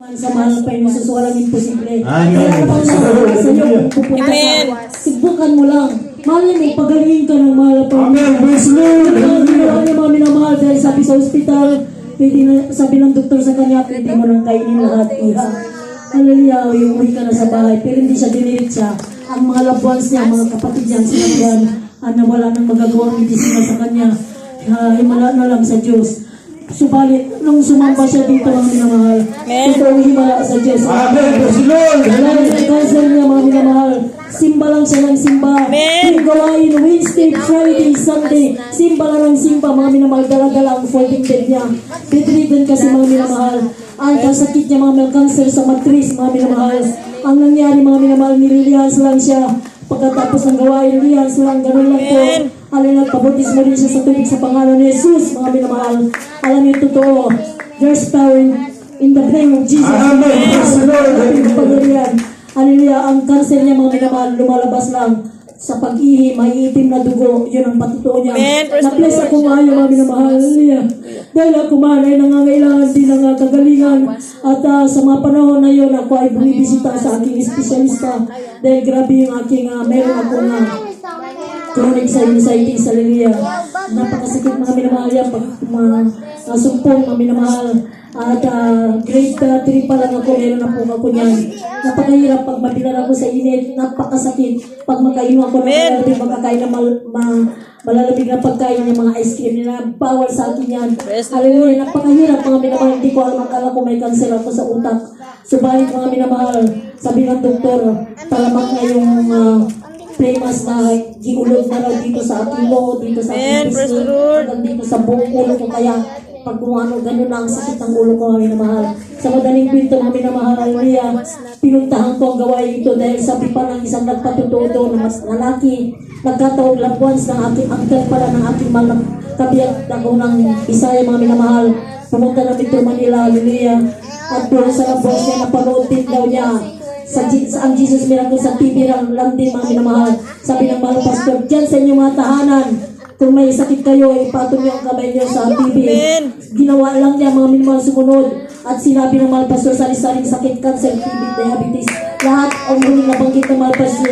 Sa mahal pa yung walang imposible. Amen. Kaya kapag sa iyo, kung pupunta ka, sibukan mo lang. Mahal mo, pagalingin ka ng mahal pa. Amen. Praise the Lord. Ginawa niya mga minamahal dahil sabi sa ospital, pwede na, sabi ng doktor sa kanya, pwede mo nang kainin lahat. Iha. Hallelujah, uwi ka na sa bahay. Pero hindi siya diniritsa. Ang mga loved ones niya, mga kapatid niya, sinagyan, wala nang magagawang medisina sa kanya. Himala na lang sa Diyos. Subalit, nung sumamba siya dito ang minamahal, totoong himala sa Diyos. Amen. Praise the Lord. Dahil sa cancer niya mga minamahal, simba lang siya ng simba. Yung gawain, Wednesday, Friday, Sunday, simba lang ng simba mga minamahal, dala-dala ang folding bed niya. Bedridden kasi mga minamahal. Ang kasakit niya mga cancer sa matris mga minamahal. Ang nangyari mga minamahal, nililihas lang siya. Pagkatapos ng gawain, lihas lang, ganun lang po. Hallelujah, pabutismo rin siya sa tubig sa pangalan ni Jesus, mga minamahal. Alam niyo, totoo, there's power in the name of Jesus. Amen. Praise the Lord. Hallelujah, ang cancer niya, mga minamahal, lumalabas lang sa pag-ihi, may itim na dugo, yun ang patutuo niya. Na-bless ako ngayon, mga minamahal. Hallelujah. Dahil ako man ay nangangailangan din ng kagalingan. At sa mga panahon na yun, ako ay bumibisita sa aking espesyalista. Dahil grabe yung aking, meron ako na chronic sinusitis, hallelujah. Napakasakit mga minamahal yan, pag sumpong mga minamahal. At grade 3 pa lang ako, meron na po ako niyan. Napakahirap pag mapilan ako sa init, napakasakit. Pag makainom ako ng malalabig, magkakain na malalamig na pagkain ng mga ice cream nila, bawal sa akin yan. Hallelujah, napakahirap mga minamahal, hindi ko alam, akala ko may cancer ako sa utak. Subalit mga minamahal, sabi ng doktor, talamak na yung premas na giulod na raw dito sa aking lo, dito sa aking pisngi, hanggang dito sa buong ulo ko. Kaya pag kung ano, ganun lang ang sakit ng ulo ko, mga minamahal. Sa madaling kwento, mga minamahal, hallelujah, pinuntahan ko ang gawain ito dahil sabi pa ng isang nagpatutuo doon na mas lalaki, nagkataong loved ones ng aking uncle pala ng aking malang kabiyak ako ng Bisaya, mga minamahal. Pumunta na Metro Manila, hallelujah. At doon sa labos niya, napanood din daw niya ang Jesus Miracle sa TV lang din mga minamahal. Sabi ng mga pastor, dyan sa inyong mga tahanan, kung may sakit kayo, ipatong niyo ang kamay niyo sa TV. Ginawa lang niya mga minamahal sumunod. At sinabi ng mga pastor, sari-saring sakit, cancer, TB, diabetes, lahat ang huling nabanggit ng mga pastor,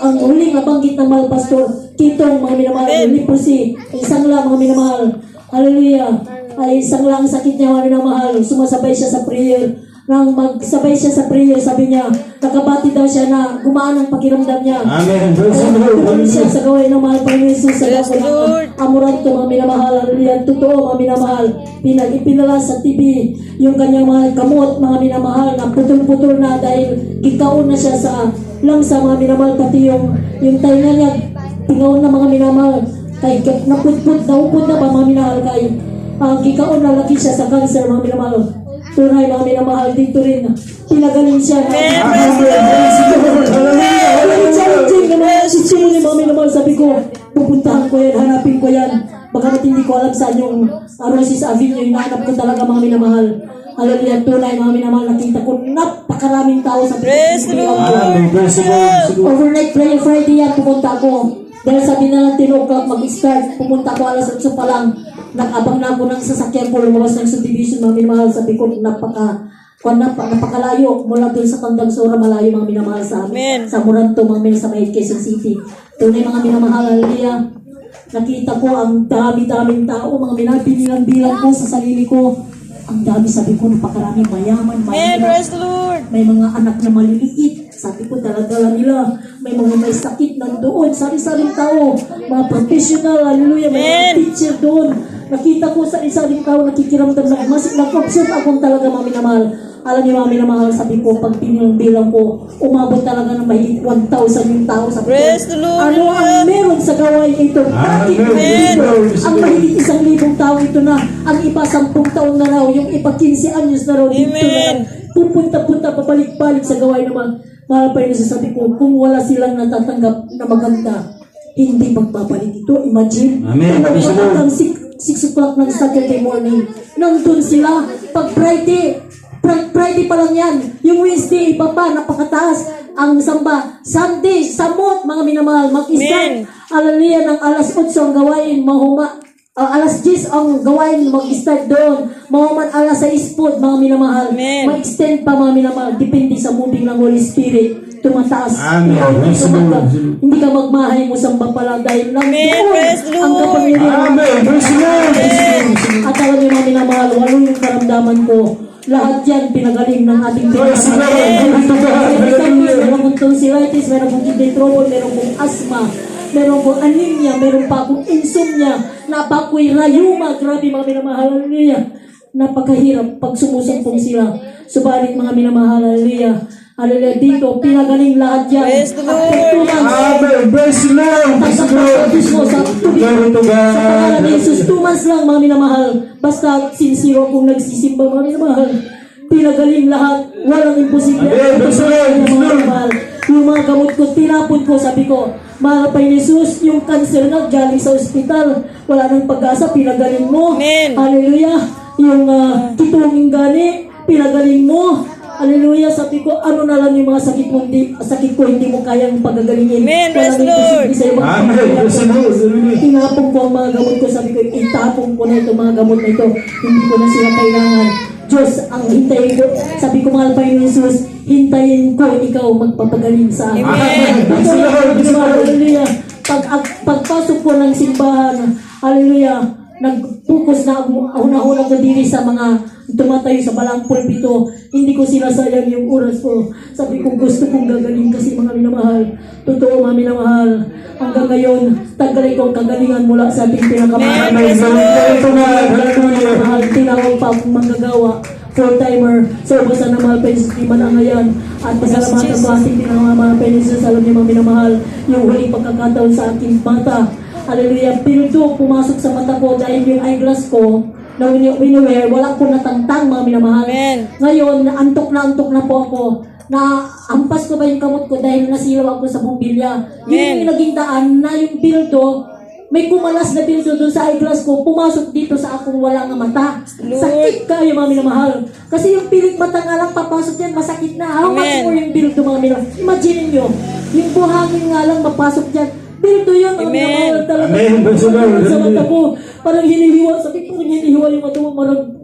ang huling nabanggit ng mga pastor, kitong mga minamahal, leprosy, isang lang mga minamahal. Hallelujah. Ay isang lang sakit niya mga minamahal. Sumasabay siya sa prayer. Nang magsabay siya sa prayer, sabi niya, nakabati daw siya na gumaan ang pakiramdam niya. Amen. Praise the Lord. Tuloy siya sa gawain ng mahal Panginoon Jesus sa lakas ng amuranto, mga minamahal. Hallelujah. Totoo, mga minamahal. Ipinala sa TV yung kanyang mga kamot, mga minamahal, na putol-putol na dahil gikaon na siya sa langsa, mga minamahal. Pati yung tainga niya, tingaon na mga minamahal. Kay naputput, naupot na ba mga minamahal kay gikaon na lagi siya sa cancer, mga minamahal. Tunay mga minamahal dito rin. Pinagaling siya. Challenging naman. Sisimuli mga minamahal. Sabi ko, pupuntahan ko yan, hanapin ko yan. Baka hindi ko alam saan yung Roses Avenue. Hinahanap ko talaga mga minamahal. Hallelujah, tunay mga minamahal. Nakita ko napakaraming tao sa Overnight prayer Friday yan, pupunta ako. Dahil sabi na lang 10 o'clock mag-start, pumunta ko alas 8 pa lang. Nag-abang na ako ng sasakyan ko, lumabas ng subdivision, mga minamahal. Sabi ko, napakalayo. Mula doon sa Kandagsora, malayo mga minamahal sa amin. Sa Moranto, mga minamahal sa may Quezon City. Tunay mga minamahal, hallelujah. Nakita ko ang dami-daming tao, mga minamahal, binilang-bilang ko sa sarili ko. Ang dami, sabi ko, napakaraming mayaman, may mga anak na maliliit. Sabi ko, dala-dala nila. May mga may sakit nandoon. Sari-saring tao. Mga professional, hallelujah. May mga teacher doon. Nakita ko sari-saring tao, nakikiramdam na nag-observe akong talaga mga minamahal. Alam niyo mga minamahal, sabi ko, pag bilang ko, umabot talaga ng mahigit 1,000 yung tao. Sabi ko, ano ang meron sa gawain ito? Bakit ang mahigit 1,000 tao ito na, ang iba 10 taon na raw, yung iba 15 anyos na raw dito na pupunta-punta, papalik-balik sa gawain naman. Mahal pa rin sasabi ko, kung wala silang natatanggap na maganda, hindi magbabalik ito. Imagine, hanggang 6 o'clock ng Saturday morning, nandun sila. Pag Friday pa lang yan. Yung Wednesday, iba pa, napakataas. Ang samba, Sunday, samot, mga minamahal, mag-start. Hallelujah, ng alas 8 ang gawain, mahuma. alas 10 ang gawain mag-start doon. Mga man alas 6 po, mga minamahal. Amen. Ma-extend pa mga minamahal. Depende sa moving ng Holy Spirit. Tumataas. Amen. Hindi ka magmahay mo sa pala dahil lang Amen. doon Praise the ang Lord. kapangyarihan. Amen. Praise the Lord. At alam niyo mga minamahal, walo yung karamdaman ko. Lahat yan pinagaling ng ating Praise the Lord. Glory to God. Hallelujah. meron pong tonsillitis, meron pong kidney trouble, meron pong asthma, meron pong anemia, meron pa akong insomnia, napakoy rayuma, grabe mga minamahal, hallelujah. Napakahirap pag sumusumpong sila. Subalit mga minamahal, hallelujah. Hallelujah, dito, pinagaling lahat yan. Praise the Lord. After 2 months, Amen. Praise the Lord. Praise the Lord. Glory to sa pangalan ni God. Jesus, 2 months lang mga minamahal. Basta sincero kung nagsisimba mga minamahal. Pinagaling lahat. Walang imposible. Amen. Praise the Lord. Mga minamahal. Yung mga gamot ko, tinapon ko, sabi ko, mahal pa ni Jesus, yung cancer na galing sa ospital. Wala nang pag-asa, pinagaling mo. Amen. Hallelujah. Yung kitunging gani, pinagaling mo. Hallelujah, sabi ko, ano na lang yung mga sakit mo, sakit ko, hindi mo kayang pagagalingin. Amen. Praise Walang the Lord. imposible sa'yo. Amen. Praise the Lord. Hallelujah. Tinapon ko ang mga gamot ko, sabi ko, itapon ko na itong mga gamot na ito. Hindi ko na sila kailangan. Diyos, ang hintayin ko. Sabi ko, mahal pa yung Jesus, hintayin ko ikaw magpapagaling sa akin. Amen. Praise the Lord. Praise the Lord. Hallelujah. Pagpasok ko ng simbahan, hallelujah, nag-focus na una-una ko diri sa mga tumatayo sa balang pulpito. Hindi ko sinasayang yung oras ko. Sabi ko, gusto kong gagaling kasi mga minamahal. Totoo mga minamahal. Hanggang ngayon, tagalay ko ang kagalingan mula sa ating pinakamahal. Amen. Glory to God. Hallelujah. Mahal, tinawag pa akong manggagawa. Full-timer. So, basta na mahal pa yung sistema na ngayon. At pasalamatan ko ating pinamahal pa yung Jesus. Alam niyo mga minamahal, yung huling pagkakataon sa aking mata. Hallelujah. Pero ito, pumasok sa mata ko dahil yung eyeglass ko, na winiwear, wala ko natangtang mga minamahal. Amen. Ngayon, antok na po ako. Na ampas ko ba yung kamot ko dahil nasilaw ako sa bumbilya. Yun Amen. yung naging daan na yung bildo, may kumalas na bildo doon sa eyeglass ko, pumasok dito sa akong wala nga mata. Lord. Sakit kayo mga minamahal. Kasi yung pilit mata nga lang papasok yan, masakit na. How much Amen. more yung bildo mga minamahal? Imagine nyo, yung buhangin nga lang mapasok dyan. Bildo yun mga Amen. minamahal talaga. Amen. Praise the Lord. Sa mata ko, parang hinihiwa. Sabi ko, hinihiwa yung mata mo.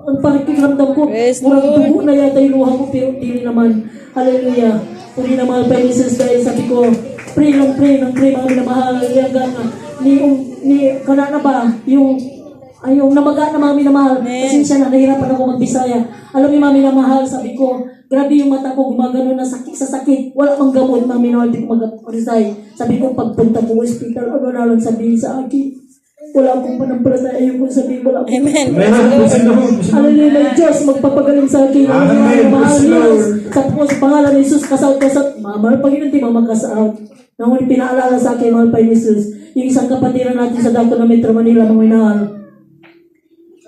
Ang parang kikiramdam ko. Praise Murang Lord. dugo na yata yung luha ko, pero hindi naman. Hallelujah. Puri na mahal pa yung Jesus dahil sabi ko, pray mga minamahal. Hanggang ni kana na ba, yung namaga na mga minamahal. Amen. Pasensya na, nahirapan ako magbisaya. Alam niyo mga minamahal, sabi ko, grabe yung mata ko, gumagano na sakit sa sakit. Wala mang gamot, mga minamahal, di ko mag-resay. Sabi ko, pagpunta ko sa hospital, ano na lang sabihin sa akin? Wala akong panampalataya, ayoko sabihin, wala akong Amen. Amen. Praise the Lord. Hallelujah, may Diyos, magpapagaling sa akin. Amen. Mahal Praise the niya. Lord. Sa pangalan ni Jesus, kasawat-kasawat. Mahal Panginoon, di mamagkasaot. Nang pinaalala sa akin, mahal pa ni Jesus, yung isang kapatiran natin sa Dato na Metro Manila, mga minahal,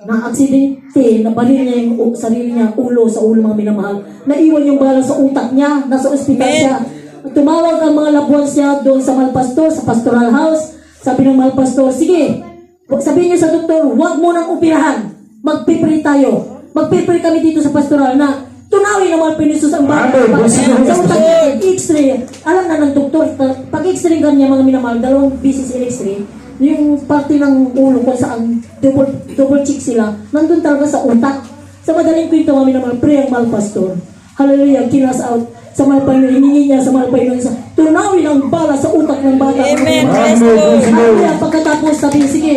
na aksidente, nabalin niya yung sarili niya, ulo sa ulo mga minamahal. Naiwan yung bala sa utak niya, nasa ospital Amen. siya. Tumawag ang mga labuan siya doon sa Malpastor, sa pastoral house. Sabi ng Malpastor, sige, sabihin niyo sa doktor, huwag mo nang operahan. Magpipray tayo. Magpipray kami dito sa pastoral na tunawin naman pinisus ang bala. Amen. Sa utak niya, x-ray. Alam na ng doktor, pag x-ray ganyan mga minamahal, 2 beses x-ray, yung parte ng ulo kung saan double check sila, nandun talaga sa utak. Sa madaling kwento mga minamahal, pray ang Malpastor. Hallelujah, kinas out. Sa Malpaynon, hiningi niya sa Malpaynon, tunawin ang bala sa utak ng bata. Amen. Amen. Praise the Lord. Hallelujah, pagkatapos sabi, sige,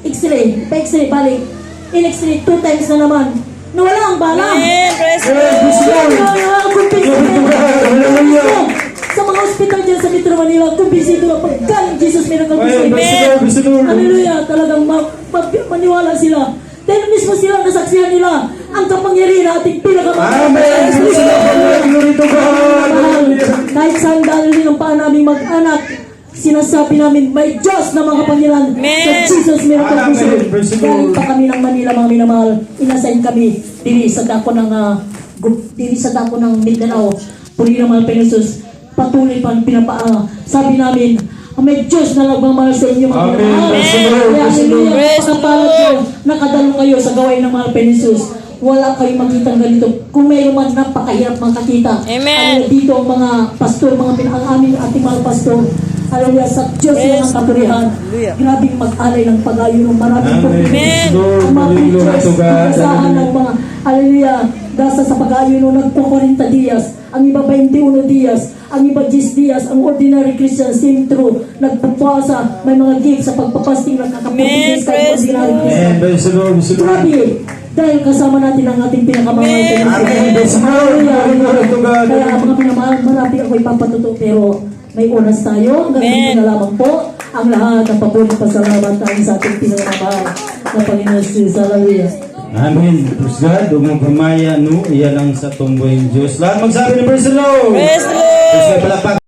x-ray, pa-x-ray, balik. In-x-ray, 2 times na naman. Nawala ang bala. Amen. Praise the Amen. Praise the Lord. Glory to God. Hallelujah. Sa mga ospital dyan sa Metro Manila, kumbisido na pagkaling Jesus Miracle Amen. Crusade. Praise the Lord. Praise the Lord. Hallelujah, talagang maniwala sila. Dahil mismo sila nasaksihan nila ang kapangyarihan na ating Amen. Praise the Lord. Glory to God. Hallelujah. Kahit saan dahil ng paa namin mag-anak, sinasabi namin, may Diyos na mga kapangyarihan Amen. sa Jesus Miracle Amen. Crusade. Praise the Galing Lord. pa kami ng Manila, mga minamahal. Inasign kami diri sa dako ng Mindanao. Puri ng mga Panginoon, patuloy pa sabi namin, may Diyos na nagmamahal sa inyo mga Amen. minamahal. Praise the Lord. Kaya Praise the Lord. hallelujah, Praise the pagkapalat Lord. nyo, nakadalo kayo sa gawain ng mga Panginoon. Wala kayong makitang ganito. Kung mayroon man, napakahirap makakita. Amen. Dito ang mga pastor, ang ating mga pastor, Hallelujah, sa Diyos lang ang kapurihan. Grabing mag-alay ng pag-ayon ng maraming Amen. Ang mga preachers, kasahan ng mga, hallelujah, dasa sa pag-ayon ng nagpo-40 dias, ang iba 21 dias, ang iba 10 dias, ang ordinary Christian same true, nagpupasa, may mga gigs sa pagpapasting, nakakapagpapasting sa ordinary Christian. Amen. Praise the Lord. Praise the Lord. Grabe, dahil kasama natin ang ating pinakamahal. Amen. Praise the Lord. Glory to God. Kaya mga pinamahal, marami ako ipapatuto, pero may oras tayo. Hanggang na lamang po ang lahat ng pabulit pasalamat tayo sa ating pinakamahal na Panginoon Jesus. Hallelujah. Amen. Praise God. Umang pamaya, no? Iyan ang sa tumboy ng Diyos. Lahat magsabi ng praise the Lord. Praise the Lord. Praise God. Palakpak.